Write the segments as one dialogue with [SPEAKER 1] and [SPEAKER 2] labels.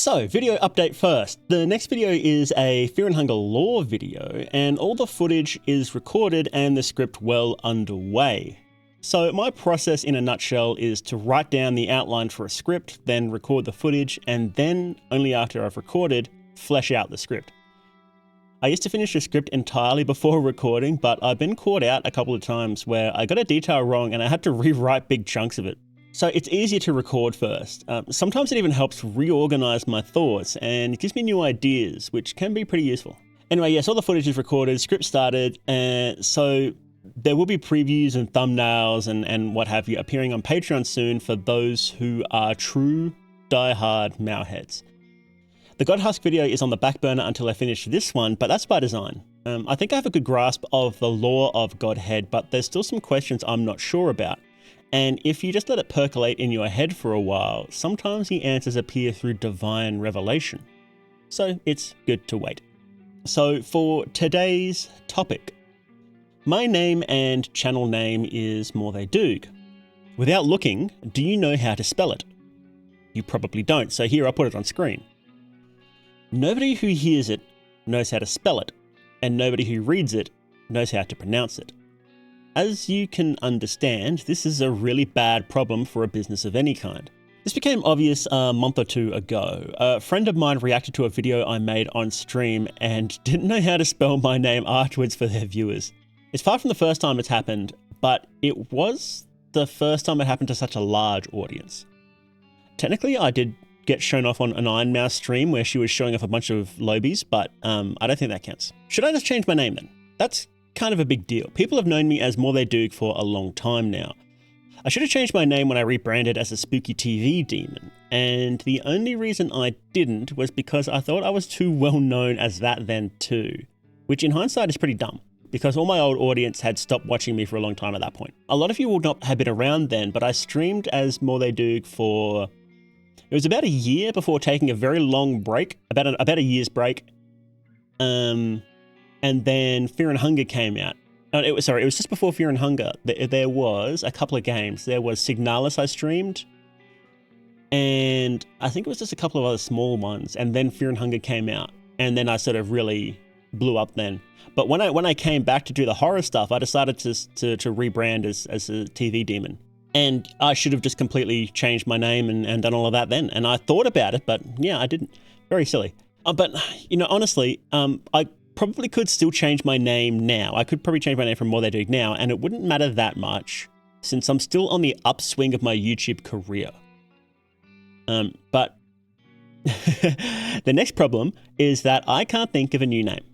[SPEAKER 1] So, video update first. The next video is a Fear and Hunger lore video, and all the footage is recorded and the script well underway. So my process in a nutshell is to write down the outline for a script, then record the footage, and then, only after I've recorded, flesh out the script. I used to finish a script entirely before recording, but I've been caught out a couple of times where I got a detail wrong and I had to rewrite big chunks of it. So it's easier to record first. Sometimes it even helps reorganize my thoughts and it gives me new ideas, which can be pretty useful. Anyway, yes, all the footage is recorded, script started, and so there will be previews and thumbnails and what have you appearing on Patreon soon for those who are true die-hard Mowheads. The God Husk video is on the back burner until I finish this one, but that's by design. I think I have a good grasp of the lore of Godhead, but there's still some questions I'm not sure about. And if you just let it percolate in your head for a while, sometimes the answers appear through divine revelation. So it's good to wait. So for today's topic, my name and channel name is Mauthe Doog. Without looking, do you know how to spell it? You probably don't, so here I'll put it on screen. Nobody who hears it knows how to spell it, and nobody who reads it knows how to pronounce it. As you can understand, this is a really bad problem for a business of any kind. This became obvious a month or two ago. A friend of mine reacted to a video I made on stream and didn't know how to spell my name afterwards for their viewers. It's far from the first time it's happened, but it was the first time it happened to such a large audience. Technically, I did get shown off on an Iron Mouse stream where she was showing off a bunch of lobies, but I don't think that counts. Should I just change my name then? That's kind of a big deal. People have known me as Mauthe Doog for a long time now. I should have changed my name when I rebranded as a spooky TV demon, and the only reason I didn't was because I thought I was too well known as that then too, which in hindsight is pretty dumb, because all my old audience had stopped watching me for a long time at that point. A lot of you will not have been around then, but I streamed as Mauthe Doog for, it was about a year before taking a very long break, about a year's break. And then Fear and Hunger came out. It was just before Fear and Hunger. There was a couple of games. There was Signalis I streamed, and I think it was just a couple of other small ones. And then Fear and Hunger came out, and then I sort of really blew up then. But when I came back to do the horror stuff, I decided to rebrand as a TV demon. And I should have just completely changed my name and done all of that then. And I thought about it, but yeah, I didn't. Very silly. But, you know, honestly, I probably could still change my name now. I could probably change my name from Mauthe Doog now, and it wouldn't matter that much since I'm still on the upswing of my YouTube career. But the next problem is that I can't think of a new name.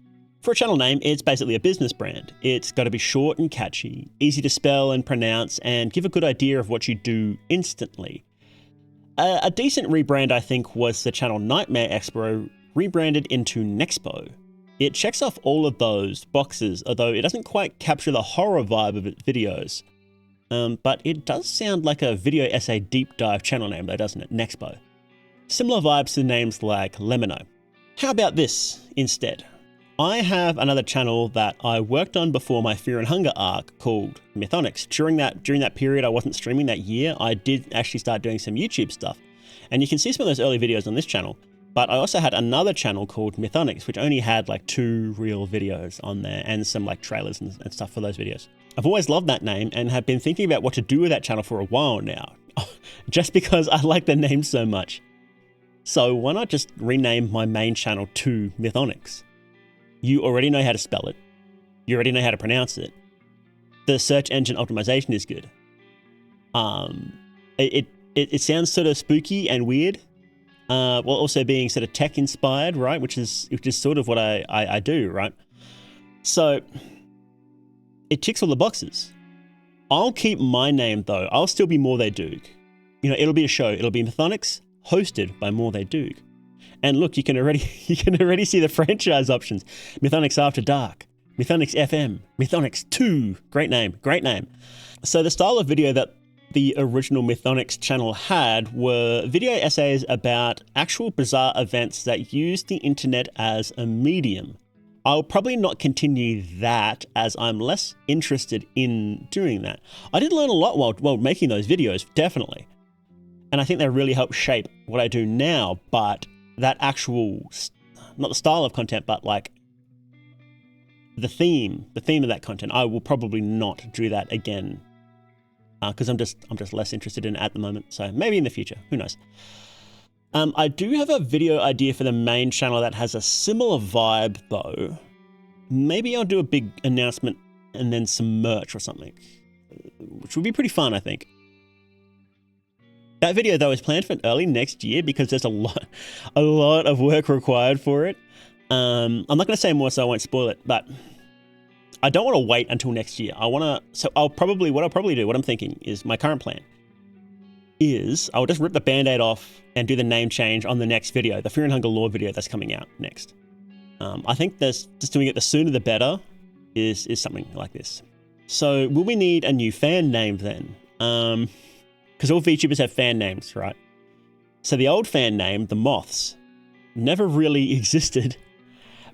[SPEAKER 1] For a channel name, it's basically a business brand. It's got to be short and catchy, easy to spell and pronounce, and give a good idea of what you do instantly. A decent rebrand, I think, was the channel Nightmare Expo rebranded into Nexpo. It checks off all of those boxes, although it doesn't quite capture the horror vibe of its videos. But it does sound like a video essay deep dive channel name though, doesn't it? Nexpo. Similar vibes to names like Lemino. How about this instead? I have another channel that I worked on before my Fear and Hunger arc called Mythonics. During that period I wasn't streaming that year, I did actually start doing some YouTube stuff. And you can see some of those early videos on this channel. But I also had another channel called Mythonics, which only had like 2 real videos on there and some like trailers and stuff for those videos. I've always loved that name and have been thinking about what to do with that channel for a while now, just because I like the name so much. So why not just rename my main channel to Mythonics? You already know how to spell it. You already know how to pronounce it. The search engine optimization is good. It sounds sort of spooky and weird. While also being sort of tech inspired, right? Which is sort of what I do, right? So it ticks all the boxes. I'll keep my name though. I'll still be Mauthe Doog. You know, it'll be a show. It'll be Mythonics, hosted by Mauthe Doog. And look, you can already see the franchise options. Mythonics After Dark, Mythonics FM, Mythonics 2. Great name. So the style of video that the original Mythonics channel had were video essays about actual bizarre events that used the internet as a medium. I'll probably not continue that as I'm less interested in doing that. I did learn a lot while making those videos, definitely. And I think they really helped shape what I do now, but that actual, not the style of content, but like the theme of that content, I will probably not do that again, because I'm just less interested in it at the moment. So maybe in the future, who knows? I do have a video idea for the main channel that has a similar vibe though. Maybe I'll do a big announcement and then some merch or something, which would be pretty fun, I think. That video though is planned for early next year because there's a lot of work required for it. I'm not going to say more so I won't spoil it, but I don't want to wait until next year. What I'll probably do, what I'm thinking is, my current plan is I'll just rip the band-aid off and do the name change on the next video, the Fear and Hunger lore video that's coming out next. I think just doing it the sooner the better is something like this. So will we need a new fan name then? Because all VTubers have fan names, right? So the old fan name, the Moths, never really existed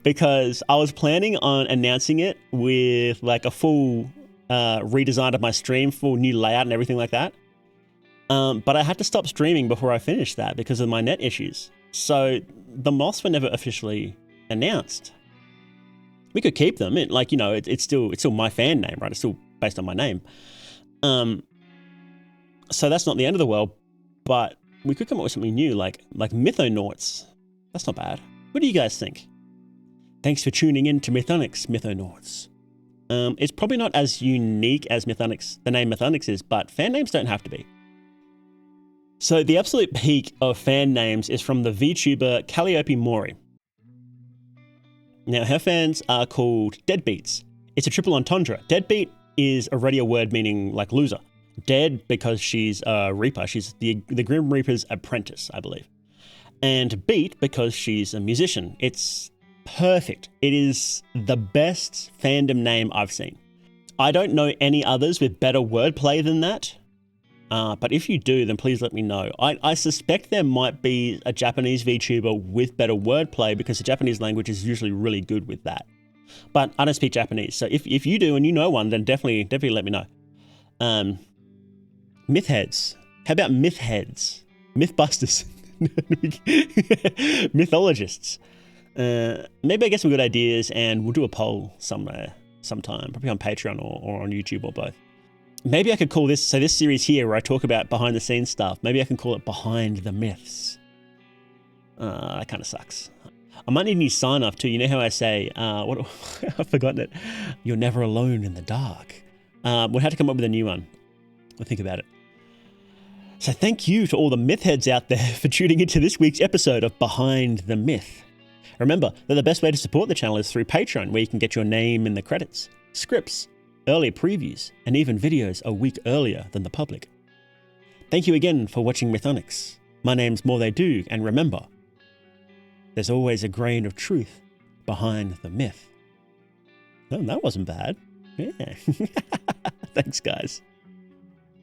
[SPEAKER 1] because I was planning on announcing it with like a full redesign of my stream, full new layout and everything like that. But I had to stop streaming before I finished that because of my net issues. So the Moths were never officially announced. We could keep them. It's still my fan name, right? It's still based on my name. So that's not the end of the world, but we could come up with something new, like Mythonauts. That's not bad. What do you guys think? Thanks for tuning in to Mythonix, Mythonauts. It's probably not as unique as Mythonix, the name Mythonix is, but fan names don't have to be. So the absolute peak of fan names is from the VTuber Calliope Mori. Now her fans are called Deadbeats. It's a triple entendre. Deadbeat is a radio word meaning like loser. Dead because she's a Reaper. She's the Grim Reaper's apprentice, I believe. And Beat because she's a musician. It's perfect. It is the best fandom name I've seen. I don't know any others with better wordplay than that. But if you do, then please let me know. I suspect there might be a Japanese VTuber with better wordplay because the Japanese language is usually really good with that. But I don't speak Japanese. So if you do and you know one, then definitely let me know. Mythheads. How about Mythheads? Mythbusters. Mythologists. Maybe I get some good ideas and we'll do a poll sometime, probably on Patreon or on YouTube or both. Maybe I could call this series here where I talk about behind the scenes stuff, maybe I can call it Behind the Myths. That kind of sucks. I might need a new sign off too. You know how I say, I've forgotten it. You're never alone in the dark. We'll have to come up with a new one. I'll think about it. So thank you to all the myth heads out there for tuning into this week's episode of Behind the Myth. Remember that the best way to support the channel is through Patreon, where you can get your name in the credits, scripts, early previews, and even videos a week earlier than the public. Thank you again for watching Mythonix. My name's Mauthe Doog, and remember, there's always a grain of truth behind the myth. Oh, that wasn't bad. Yeah. Thanks, guys.